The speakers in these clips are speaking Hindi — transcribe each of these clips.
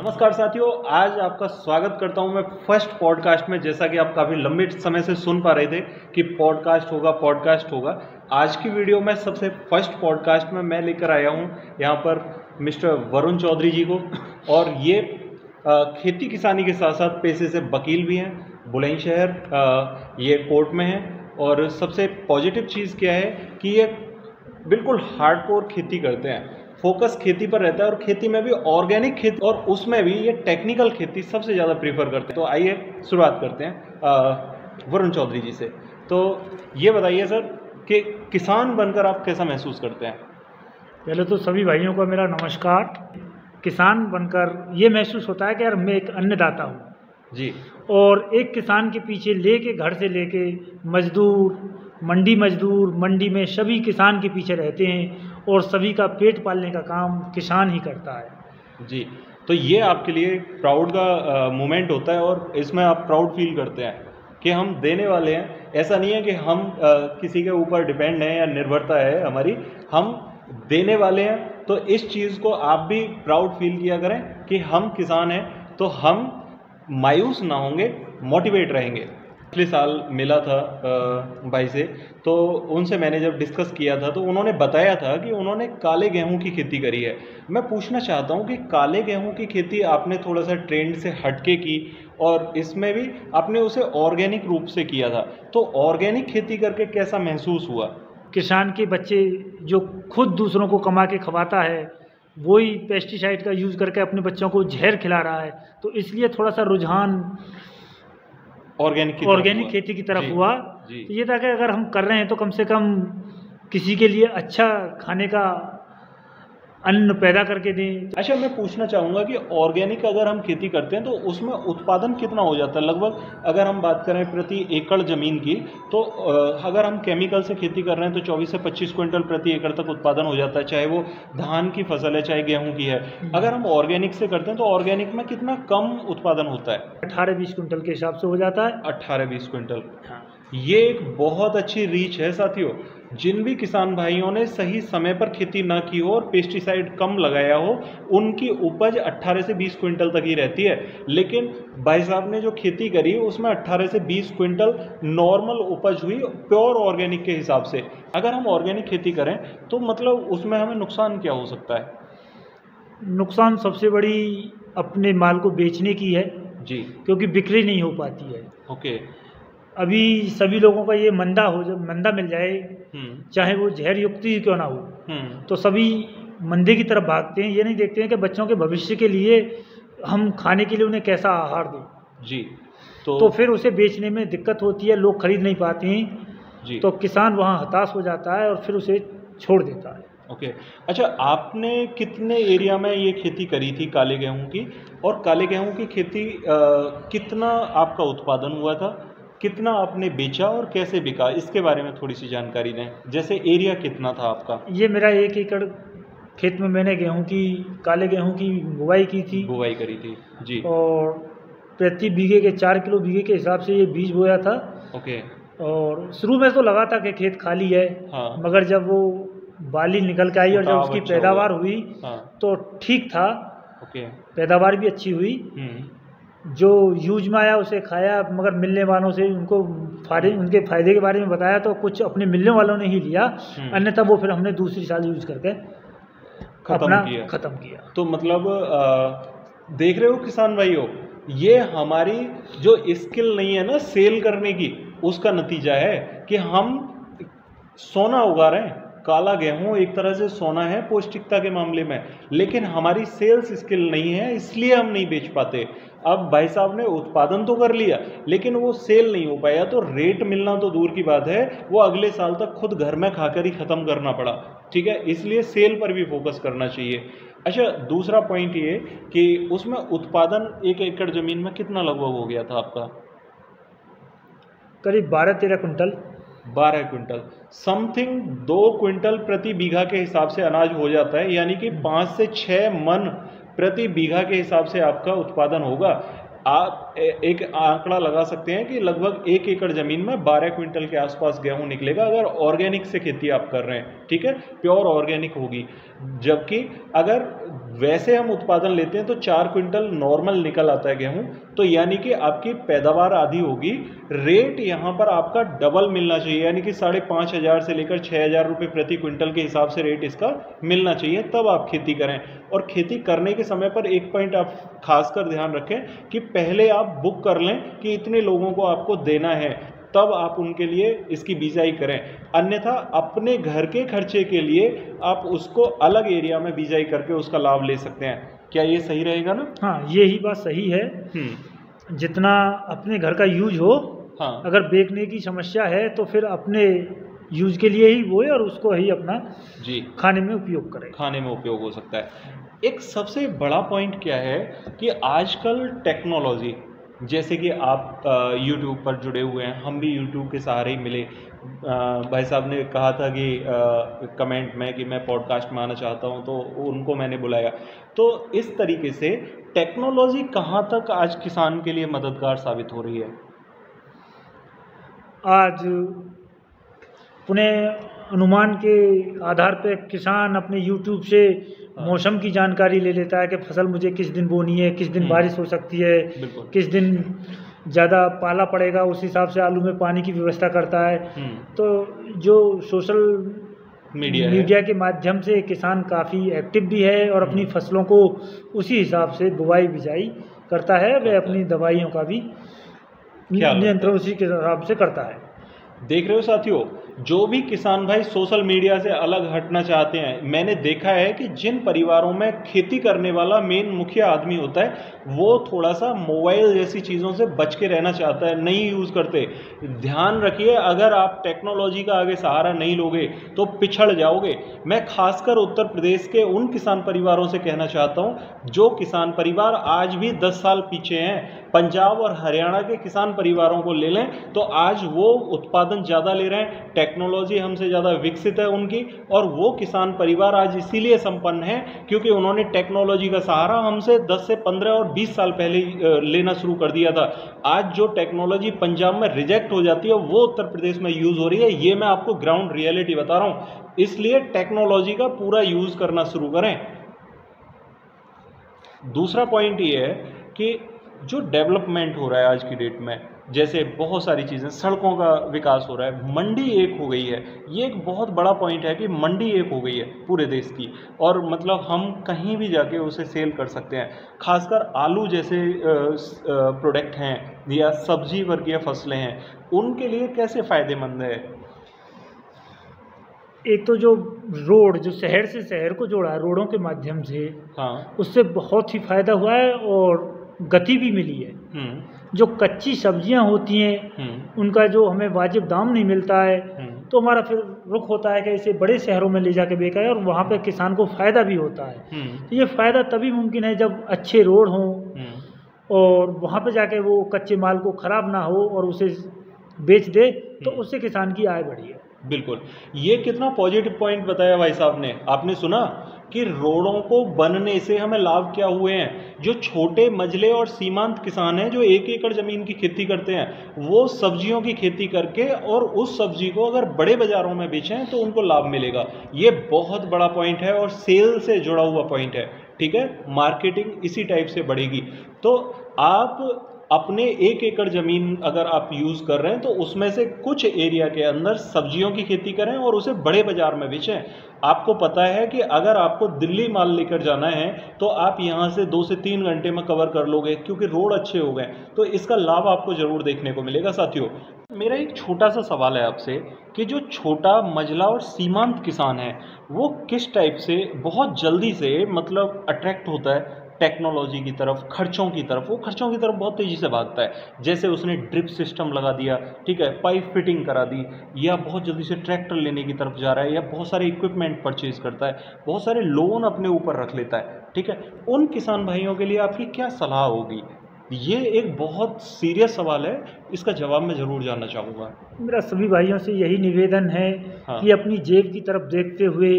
नमस्कार साथियों, आज आपका स्वागत करता हूं मैं फर्स्ट पॉडकास्ट में। जैसा कि आप काफ़ी लंबे समय से सुन पा रहे थे कि पॉडकास्ट होगा। आज की वीडियो में सबसे फर्स्ट पॉडकास्ट में मैं लेकर आया हूं यहाँ पर मिस्टर वरुण चौधरी जी को। और ये खेती किसानी के साथ साथ पेशे से वकील भी हैं, बुलंदशहर ये कोर्ट में हैं। और सबसे पॉजिटिव चीज़ क्या है कि ये बिल्कुल हार्डकोर खेती करते हैं, फोकस खेती पर रहता है। और खेती में भी ऑर्गेनिक खेती, और उसमें भी ये टेक्निकल खेती सबसे ज़्यादा प्रीफर करते हैं। तो आइए शुरुआत करते हैं वरुण चौधरी जी से। तो ये बताइए सर कि किसान बनकर आप कैसा महसूस करते हैं? पहले तो सभी भाइयों को मेरा नमस्कार। किसान बनकर ये महसूस होता है कि यार मैं एक अन्नदाता हूँ जी। और एक किसान के पीछे लेके घर से लेके मजदूर, मंडी में सभी किसान के पीछे रहते हैं और सभी का पेट पालने का काम किसान ही करता है। जी, तो ये आपके लिए प्राउड का मोमेंट होता है और इसमें आप प्राउड फील करते हैं कि हम देने वाले हैं। ऐसा नहीं है कि हम किसी के ऊपर डिपेंड हैं या निर्भरता है हमारी, हम देने वाले हैं। तो इस चीज़ को आप भी प्राउड फील किया करें कि हम किसान हैं, तो हम मायूस ना होंगे, मोटिवेट रहेंगे। पिछले साल मिला था भाई से, तो उनसे मैंने जब डिस्कस किया था तो उन्होंने बताया था कि उन्होंने काले गेहूं की खेती करी है। मैं पूछना चाहता हूं कि काले गेहूं की खेती आपने थोड़ा सा ट्रेंड से हटके की और इसमें भी आपने उसे ऑर्गेनिक रूप से किया था, तो ऑर्गेनिक खेती करके कैसा महसूस हुआ? किसान के बच्चे जो खुद दूसरों को कमा के खवाता है, वही पेस्टिसाइड का यूज़ करके अपने बच्चों को जहर खिला रहा है। तो इसलिए थोड़ा सा रुझान ऑर्गेनिक खेती की तरफ हुआ। तो ये था कि अगर हम कर रहे हैं तो कम से कम किसी के लिए अच्छा खाने का अन्न पैदा करके दें। अच्छा, मैं पूछना चाहूँगा कि ऑर्गेनिक अगर हम खेती करते हैं तो उसमें उत्पादन कितना हो जाता है लगभग? अगर हम बात करें प्रति एकड़ ज़मीन की, तो अगर हम केमिकल से खेती कर रहे हैं तो 24 से 25 क्विंटल प्रति एकड़ तक उत्पादन हो जाता है, चाहे वो धान की फसल है चाहे गेहूँ की है। अगर हम ऑर्गेनिक से करते हैं तो ऑर्गेनिक में कितना कम उत्पादन होता है? 18-20 क्विंटल के हिसाब से हो जाता है। 18-20 क्विंटल। हाँ। ये एक बहुत अच्छी रीच है साथियों। जिन भी किसान भाइयों ने सही समय पर खेती ना की हो और पेस्टिसाइड कम लगाया हो, उनकी उपज 18 से 20 क्विंटल तक ही रहती है। लेकिन भाई साहब ने जो खेती करी उसमें 18 से 20 क्विंटल नॉर्मल उपज हुई प्योर ऑर्गेनिक के हिसाब से। अगर हम ऑर्गेनिक खेती करें तो मतलब उसमें हमें नुकसान क्या हो सकता है? नुकसान सबसे बड़ी अपने माल को बेचने की है जी, क्योंकि बिक्री नहीं हो पाती है। ओके। अभी सभी लोगों का ये मंदा मिल जाए, चाहे वो जहर युक्त ही क्यों ना हो, तो सभी मंदे की तरफ भागते हैं। ये नहीं देखते हैं कि बच्चों के भविष्य के लिए हम खाने के लिए उन्हें कैसा आहार दें। जी, तो फिर उसे बेचने में दिक्कत होती है, लोग खरीद नहीं पाते हैं। जी, तो किसान वहाँ हताश हो जाता है और फिर उसे छोड़ देता है। ओके। अच्छा, आपने कितने एरिया में ये खेती करी थी काले गेहूं की? और काले गेहूं की खेती कितना आपका उत्पादन हुआ था, कितना आपने बेचा और कैसे बिका, इसके बारे में थोड़ी सी जानकारी दें। जैसे एरिया कितना था आपका? ये मेरा 1 एकड़ खेत में मैंने काले गेहूं की बुवाई की थी। बुवाई करी थी जी। और प्रति बीघे के 4 किलो बीघे के हिसाब से ये बीज बोया था। ओके। और शुरू में तो लगा था कि खेत खाली है, हाँ। मगर जब वो बाली निकल के आई और जब उसकी पैदावार हुई, हाँ, तो ठीक था। ओके। पैदावार भी अच्छी हुई। जो यूज में आया उसे खाया, मगर मिलने वालों से उनके फायदे के बारे में बताया तो कुछ अपने मिलने वालों ने ही लिया, अन्यथा वो फिर हमने दूसरी साल यूज करके खत्म किया। तो मतलब देख रहे हो किसान भाइयों, ये हमारी जो स्किल नहीं है ना सेल करने की, उसका नतीजा है कि हम सोना उगा रहे हैं। काला गेहूं एक तरह से सोना है पौष्टिकता के मामले में, लेकिन हमारी सेल्स स्किल नहीं है, इसलिए हम नहीं बेच पाते। अब भाई साहब ने उत्पादन तो कर लिया लेकिन वो सेल नहीं हो पाया, तो रेट मिलना तो दूर की बात है, वो अगले साल तक खुद घर में खाकर ही ख़त्म करना पड़ा। ठीक है, इसलिए सेल पर भी फोकस करना चाहिए। अच्छा, दूसरा पॉइंट ये कि उसमें उत्पादन 1 एकड़ ज़मीन में कितना लगभग हो गया था आपका? करीब 12-13 क्विंटल। 12 क्विंटल, समथिंग 2 क्विंटल प्रति बीघा के हिसाब से अनाज हो जाता है, यानी कि 5 से 6 मन प्रति बीघा के हिसाब से आपका उत्पादन होगा। आप एक आंकड़ा लगा सकते हैं कि लगभग 1 एकड़ ज़मीन में 12 क्विंटल के आसपास गेहूं निकलेगा अगर ऑर्गेनिक से खेती आप कर रहे हैं। ठीक है, प्योर ऑर्गेनिक होगी। जबकि अगर वैसे हम उत्पादन लेते हैं तो 4 क्विंटल नॉर्मल निकल आता है गेहूं, तो यानी कि आपकी पैदावार आधी होगी, रेट यहाँ पर आपका डबल मिलना चाहिए, यानी कि 5,500 से लेकर 6,000 रुपये प्रति क्विंटल के हिसाब से रेट इसका मिलना चाहिए, तब आप खेती करें। और खेती करने के समय पर एक पॉइंट आप खासकर ध्यान रखें कि पहले आप बुक कर लें कि इतने लोगों को आपको देना है, तब आप उनके लिए इसकी बिजाई करें। अन्यथा अपने घर के खर्चे के लिए आप उसको अलग एरिया में बिजाई करके उसका लाभ ले सकते हैं। क्या ये सही रहेगा ना? हाँ, यही बात सही है। जितना अपने घर का यूज हो, हाँ, अगर बेचने की समस्या है तो फिर अपने यूज के लिए ही बोए और उसको ही अपना जी खाने में उपयोग करें। खाने में उपयोग हो सकता है। एक सबसे बड़ा पॉइंट क्या है कि आजकल टेक्नोलॉजी, जैसे कि आप YouTube पर जुड़े हुए हैं, हम भी YouTube के सहारे ही मिले। भाई साहब ने कहा था कि कमेंट में कि मैं पॉडकास्ट में आना चाहता हूं, तो उनको मैंने बुलाया। तो इस तरीके से टेक्नोलॉजी कहां तक आज किसान के लिए मददगार साबित हो रही है? आज पुनः अनुमान के आधार पर किसान अपने YouTube से मौसम की जानकारी ले लेता है कि फसल मुझे किस दिन बोनी है, किस दिन बारिश हो सकती है, किस दिन ज़्यादा पाला पड़ेगा, उस हिसाब से आलू में पानी की व्यवस्था करता है। तो जो सोशल मीडिया के माध्यम से किसान काफ़ी एक्टिव भी है और अपनी फसलों को उसी हिसाब से बुवाई बिजाई करता है। वह अपनी दवाइयों का भी नियंत्रण उसी के हिसाब से करता है। देख रहे हो साथियों, जो भी किसान भाई सोशल मीडिया से अलग हटना चाहते हैं, मैंने देखा है कि जिन परिवारों में खेती करने वाला मेन मुखिया आदमी होता है, वो थोड़ा सा मोबाइल जैसी चीज़ों से बच के रहना चाहता है, नहीं यूज़ करते। ध्यान रखिए, अगर आप टेक्नोलॉजी का आगे सहारा नहीं लोगे तो पिछड़ जाओगे। मैं खासकर उत्तर प्रदेश के उन किसान परिवारों से कहना चाहता हूँ जो किसान परिवार आज भी 10 साल पीछे हैं। पंजाब और हरियाणा के किसान परिवारों को ले लें तो आज वो उत्पादन ज़्यादा ले रहे हैं, टेक्नोलॉजी हमसे ज़्यादा विकसित है उनकी, और वो किसान परिवार आज इसीलिए संपन्न है क्योंकि उन्होंने टेक्नोलॉजी का सहारा हमसे 10 से 15 और 20 साल पहले लेना शुरू कर दिया था। आज जो टेक्नोलॉजी पंजाब में रिजेक्ट हो जाती है वो उत्तर प्रदेश में यूज़ हो रही है। ये मैं आपको ग्राउंड रियलिटी बता रहा हूँ, इसलिए टेक्नोलॉजी का पूरा यूज़ करना शुरू करें। दूसरा पॉइंट ये है कि जो डेवलपमेंट हो रहा है आज की डेट में, जैसे बहुत सारी चीज़ें, सड़कों का विकास हो रहा है, मंडी एक हो गई है। ये एक बहुत बड़ा पॉइंट है कि मंडी एक हो गई है पूरे देश की, और मतलब हम कहीं भी जाके उसे सेल कर सकते हैं। खासकर आलू जैसे प्रोडक्ट हैं या सब्जी वर्गीय फसलें हैं, उनके लिए कैसे फ़ायदेमंद है? एक तो जो रोड, जो शहर से शहर को जोड़ा है रोडों के माध्यम से, हाँ, उससे बहुत ही फायदा हुआ है और गति भी मिली है। जो कच्ची सब्जियां होती हैं उनका जो हमें वाजिब दाम नहीं मिलता है, तो हमारा फिर रुख होता है कि इसे बड़े शहरों में ले जाके बेचा है और वहाँ पे किसान को फ़ायदा भी होता है। तो ये फ़ायदा तभी मुमकिन है जब अच्छे रोड हों और वहाँ पे जाके वो कच्चे माल को ख़राब ना हो और उसे बेच दे, तो उससे किसान की आय बढ़ी है। बिल्कुल, ये कितना पॉजिटिव पॉइंट बताया भाई साहब ने। आपने सुना कि रोडों को बनने से हमें लाभ क्या हुए हैं। जो छोटे मझले और सीमांत किसान हैं जो 1 एकड़ ज़मीन की खेती करते हैं, वो सब्जियों की खेती करके और उस सब्जी को अगर बड़े बाज़ारों में बेचें तो उनको लाभ मिलेगा। ये बहुत बड़ा पॉइंट है और सेल से जुड़ा हुआ पॉइंट है। ठीक है, मार्केटिंग इसी टाइप से बढ़ेगी। तो आप अपने 1 एकड़ ज़मीन अगर आप यूज़ कर रहे हैं तो उसमें से कुछ एरिया के अंदर सब्जियों की खेती करें और उसे बड़े बाज़ार में बेचें। आपको पता है कि अगर आपको दिल्ली माल लेकर जाना है तो आप यहाँ से 2 से 3 घंटे में कवर कर लोगे क्योंकि रोड अच्छे हो गए। तो इसका लाभ आपको ज़रूर देखने को मिलेगा। साथियों, मेरा एक छोटा सा सवाल है आपसे कि जो छोटा मझला और सीमांत किसान है वो किस टाइप से बहुत जल्दी से मतलब अट्रैक्ट होता है टेक्नोलॉजी की तरफ, खर्चों की तरफ? वो खर्चों की तरफ बहुत तेज़ी से भागता है। जैसे उसने ड्रिप सिस्टम लगा दिया, ठीक है, पाइप फिटिंग करा दी, या बहुत जल्दी से ट्रैक्टर लेने की तरफ जा रहा है, या बहुत सारे इक्विपमेंट परचेज करता है, बहुत सारे लोन अपने ऊपर रख लेता है। ठीक है, उन किसान भाइयों के लिए आपकी क्या सलाह होगी? ये एक बहुत सीरियस सवाल है, इसका जवाब मैं ज़रूर जानना चाहूँगा। मेरा सभी भाइयों से यही निवेदन है कि अपनी जेब की तरफ देखते हुए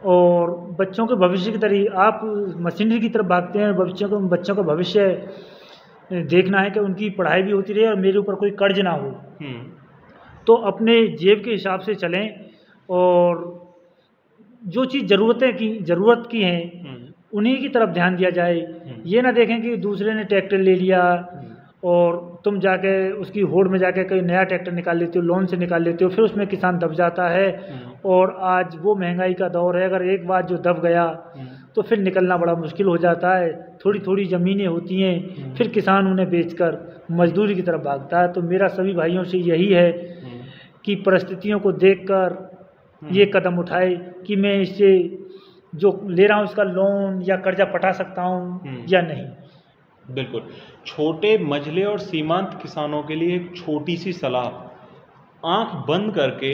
और बच्चों के भविष्य की तरह, आप मशीनरी की तरफ भागते हैं, बच्चों का भविष्य देखना है कि उनकी पढ़ाई भी होती रहे और मेरे ऊपर कोई कर्ज ना हो। तो अपने जेब के हिसाब से चलें और जो चीज़ ज़रूरत की हैं उन्हीं की तरफ ध्यान दिया जाए। ये ना देखें कि दूसरे ने ट्रैक्टर ले लिया और तुम जाके उसकी होड़ में जाके कोई नया ट्रैक्टर निकाल लेते हो, लोन से निकाल लेते हो, फिर उसमें किसान दब जाता है। और आज वो महंगाई का दौर है, अगर एक बार जो दब गया तो फिर निकलना बड़ा मुश्किल हो जाता है। थोड़ी थोड़ी ज़मीनें होती हैं, फिर किसान उन्हें बेचकर मजदूरी की तरफ भागता है। तो मेरा सभी भाइयों से यही है कि परिस्थितियों को देखकर ये कदम उठाए कि मैं इससे जो ले रहा हूँ इसका लोन या कर्जा पटा सकता हूँ या नहीं। बिल्कुल। छोटे मझले और सीमांत किसानों के लिए एक छोटी सी सलाह, आंख बंद करके,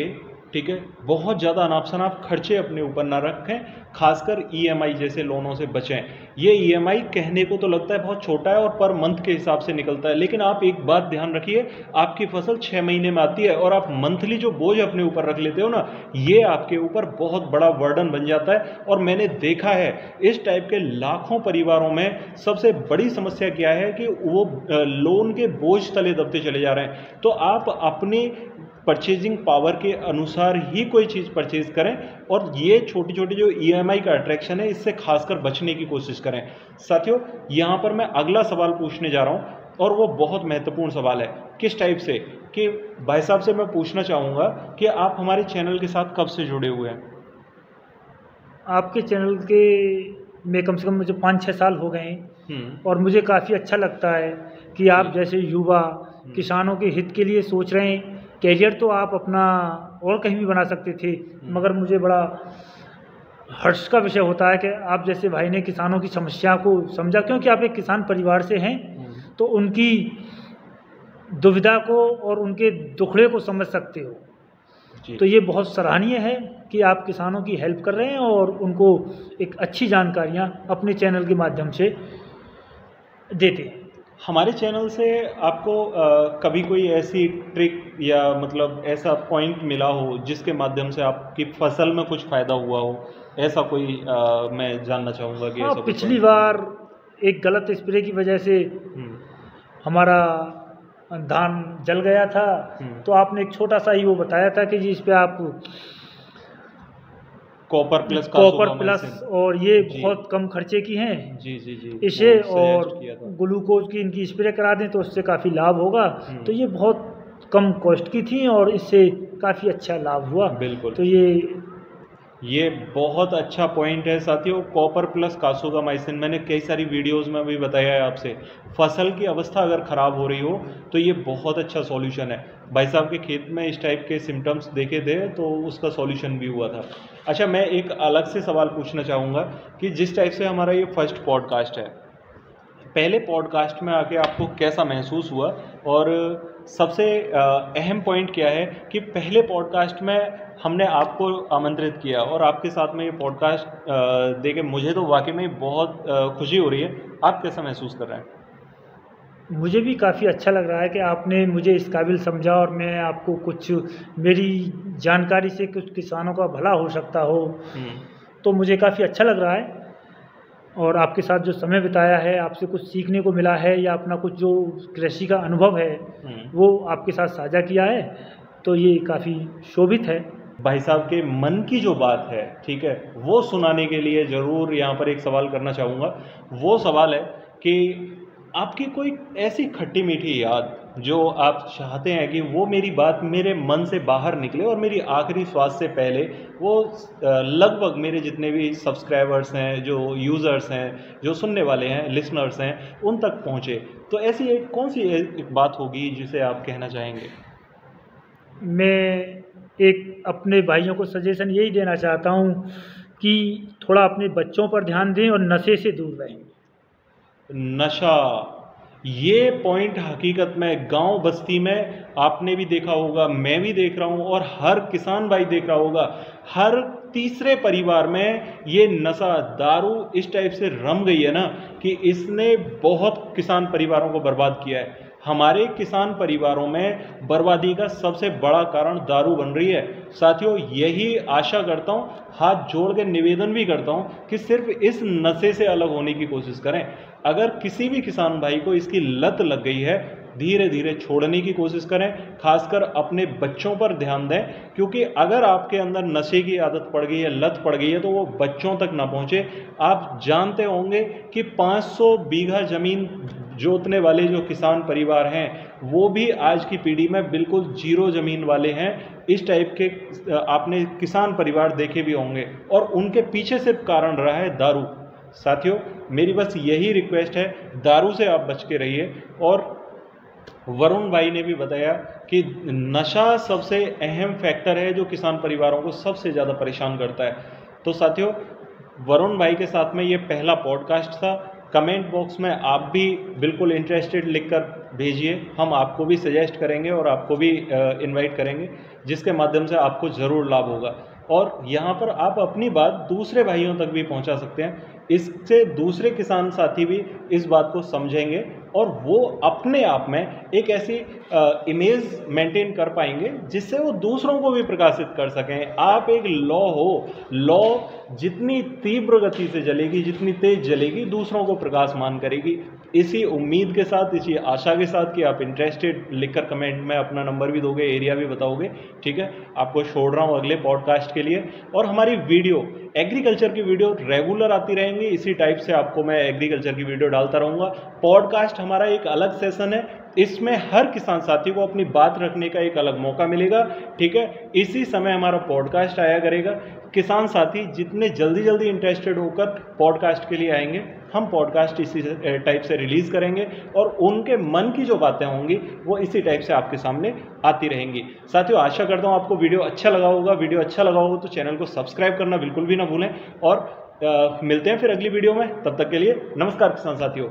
ठीक है, बहुत ज़्यादा अनाप शनाप खर्चे अपने ऊपर ना रखें, खासकर ईएमआई जैसे लोनों से बचें। ये ईएमआई कहने को तो लगता है बहुत छोटा है और पर मंथ के हिसाब से निकलता है, लेकिन आप एक बात ध्यान रखिए, आपकी फसल 6 महीने में आती है और आप मंथली जो बोझ अपने ऊपर रख लेते हो ना, ये आपके ऊपर बहुत बड़ा बर्डन बन जाता है। और मैंने देखा है इस टाइप के लाखों परिवारों में सबसे बड़ी समस्या क्या है कि वो लोन के बोझ तले दबते चले जा रहे हैं। तो आप अपनी परचेजिंग पावर के अनुसार ही कोई चीज़ परचेज करें और ये छोटी छोटी जो ईएमआई का अट्रैक्शन है इससे खासकर बचने की कोशिश करें। साथियों, यहाँ पर मैं अगला सवाल पूछने जा रहा हूँ और वो बहुत महत्वपूर्ण सवाल है। किस टाइप से कि भाई साहब से मैं पूछना चाहूँगा कि आप हमारे चैनल के साथ कब से जुड़े हुए हैं? आपके चैनल के में कम से कम मुझे 5-6 साल हो गए हैं और मुझे काफ़ी अच्छा लगता है कि आप जैसे युवा किसानों के हित के लिए सोच रहे हैं। कैरियर तो आप अपना और कहीं भी बना सकते थे, मगर मुझे बड़ा हर्ष का विषय होता है कि आप जैसे भाई ने किसानों की समस्या को समझा, क्योंकि आप एक किसान परिवार से हैं तो उनकी दुविधा को और उनके दुखड़े को समझ सकते हो। तो ये बहुत सराहनीय है कि आप किसानों की हेल्प कर रहे हैं और उनको एक अच्छी जानकारियाँ अपने चैनल के माध्यम से देते हैं। हमारे चैनल से आपको कभी कोई ऐसी ट्रिक या मतलब ऐसा पॉइंट मिला हो जिसके माध्यम से आपकी फसल में कुछ फ़ायदा हुआ हो, ऐसा कोई मैं जानना चाहूँगा कि ऐसा पिछली बार एक गलत स्प्रे की वजह से हमारा धान जल गया था, तो आपने एक छोटा सा ही वो बताया था कि जी इस पे आप कॉपर प्लस और ये बहुत कम खर्चे की हैं जी इसे और ग्लूकोज की इनकी स्प्रे करा दें तो उससे काफ़ी लाभ होगा। तो ये बहुत कम कॉस्ट की थी और इससे काफ़ी अच्छा लाभ हुआ। बिल्कुल। तो ये बहुत अच्छा पॉइंट है साथियों। कॉपर प्लस कासोगामाइसिन मैंने कई सारी वीडियोस में भी बताया है आपसे। फसल की अवस्था अगर ख़राब हो रही हो तो ये बहुत अच्छा सॉल्यूशन है। भाई साहब के खेत में इस टाइप के सिम्टम्स देखे थे तो उसका सॉल्यूशन भी हुआ था। अच्छा, मैं एक अलग से सवाल पूछना चाहूँगा कि जिस टाइप से हमारा ये फर्स्ट पॉडकास्ट है, पहले पॉडकास्ट में आके आपको कैसा महसूस हुआ और सबसे अहम पॉइंट क्या है कि पहले पॉडकास्ट में हमने आपको आमंत्रित किया और आपके साथ में ये पॉडकास्ट देके मुझे तो वाकई में बहुत खुशी हो रही है। आप कैसा महसूस कर रहे हैं? मुझे भी काफ़ी अच्छा लग रहा है कि आपने मुझे इस काबिल समझा और मैं आपको कुछ मेरी जानकारी से कुछ किसानों का भला हो सकता हो, तो मुझे काफ़ी अच्छा लग रहा है। और आपके साथ जो समय बिताया है, आपसे कुछ सीखने को मिला है या अपना कुछ जो कृषि का अनुभव है वो आपके साथ साझा किया है, तो ये काफ़ी शोभित है। भाई साहब के मन की जो बात है, ठीक है, वो सुनाने के लिए ज़रूर यहाँ पर एक सवाल करना चाहूँगा। वो सवाल है कि आपकी कोई ऐसी खट्टी मीठी याद जो आप चाहते हैं कि वो मेरी बात मेरे मन से बाहर निकले और मेरी आखिरी श्वास से पहले वो लगभग मेरे जितने भी सब्सक्राइबर्स हैं, जो यूज़र्स हैं, जो सुनने वाले हैं, लिसनर्स हैं, उन तक पहुँचे। तो ऐसी एक कौन सी एक बात होगी जिसे आप कहना चाहेंगे? मैं एक अपने भाइयों को सजेशन यही देना चाहता हूँ कि थोड़ा अपने बच्चों पर ध्यान दें और नशे से दूर रहें। नशा, ये पॉइंट हकीकत में गांव बस्ती में आपने भी देखा होगा, मैं भी देख रहा हूँ और हर किसान भाई देख रहा होगा। हर तीसरे परिवार में ये नशा दारू इस टाइप से रम गई है ना कि इसने बहुत किसान परिवारों को बर्बाद किया है। हमारे किसान परिवारों में बर्बादी का सबसे बड़ा कारण दारू बन रही है। साथियों, यही आशा करता हूँ, हाथ जोड़ के निवेदन भी करता हूँ कि सिर्फ इस नशे से अलग होने की कोशिश करें। अगर किसी भी किसान भाई को इसकी लत लग गई है धीरे धीरे छोड़ने की कोशिश करें, खासकर अपने बच्चों पर ध्यान दें, क्योंकि अगर आपके अंदर नशे की आदत पड़ गई है, लत पड़ गई है, तो वो बच्चों तक ना पहुंचे। आप जानते होंगे कि 500 बीघा जमीन जोतने वाले जो किसान परिवार हैं वो भी आज की पीढ़ी में बिल्कुल जीरो ज़मीन वाले हैं। इस टाइप के आपने किसान परिवार देखे भी होंगे और उनके पीछे सिर्फ कारण रहा है दारू। साथियों, मेरी बस यही रिक्वेस्ट है, दारू से आप बच के रहिए। और वरुण भाई ने भी बताया कि नशा सबसे अहम फैक्टर है जो किसान परिवारों को सबसे ज़्यादा परेशान करता है। तो साथियों, वरुण भाई के साथ में ये पहला पॉडकास्ट था। कमेंट बॉक्स में आप भी बिल्कुल इंटरेस्टेड लिखकर भेजिए, हम आपको भी सजेस्ट करेंगे और आपको भी इनवाइट करेंगे, जिसके माध्यम से आपको ज़रूर लाभ होगा। और यहाँ पर आप अपनी बात दूसरे भाइयों तक भी पहुँचा सकते हैं। इससे दूसरे किसान साथी भी इस बात को समझेंगे और वो अपने आप में एक ऐसी इमेज मेंटेन कर पाएंगे जिससे वो दूसरों को भी प्रकाशित कर सकें। आप एक लौ जितनी तीव्र गति से जलेगी, जितनी तेज जलेगी, दूसरों को प्रकाशमान करेगी। इसी उम्मीद के साथ, इसी आशा के साथ कि आप इंटरेस्टेड लिखकर कमेंट में अपना नंबर भी दोगे, एरिया भी बताओगे, ठीक है। आपको छोड़ रहा हूँ अगले पॉडकास्ट के लिए। और हमारी वीडियो, एग्रीकल्चर की वीडियो रेगुलर आती रहेंगी। इसी टाइप से आपको मैं एग्रीकल्चर की वीडियो डालता रहूँगा। पॉडकास्ट हमारा एक अलग सेशन है, इसमें हर किसान साथी को अपनी बात रखने का एक अलग मौका मिलेगा, ठीक है। इसी समय हमारा पॉडकास्ट आया करेगा। किसान साथी जितने जल्दी इंटरेस्टेड होकर पॉडकास्ट के लिए आएंगे, हम पॉडकास्ट इसी टाइप से रिलीज़ करेंगे और उनके मन की जो बातें होंगी वो इसी टाइप से आपके सामने आती रहेंगी। साथियों, आशा करता हूँ आपको वीडियो अच्छा लगा होगा। वीडियो अच्छा लगा होगा तो चैनल को सब्सक्राइब करना बिल्कुल भी ना भूलें और मिलते हैं फिर अगली वीडियो में। तब तक के लिए नमस्कार किसान साथियों।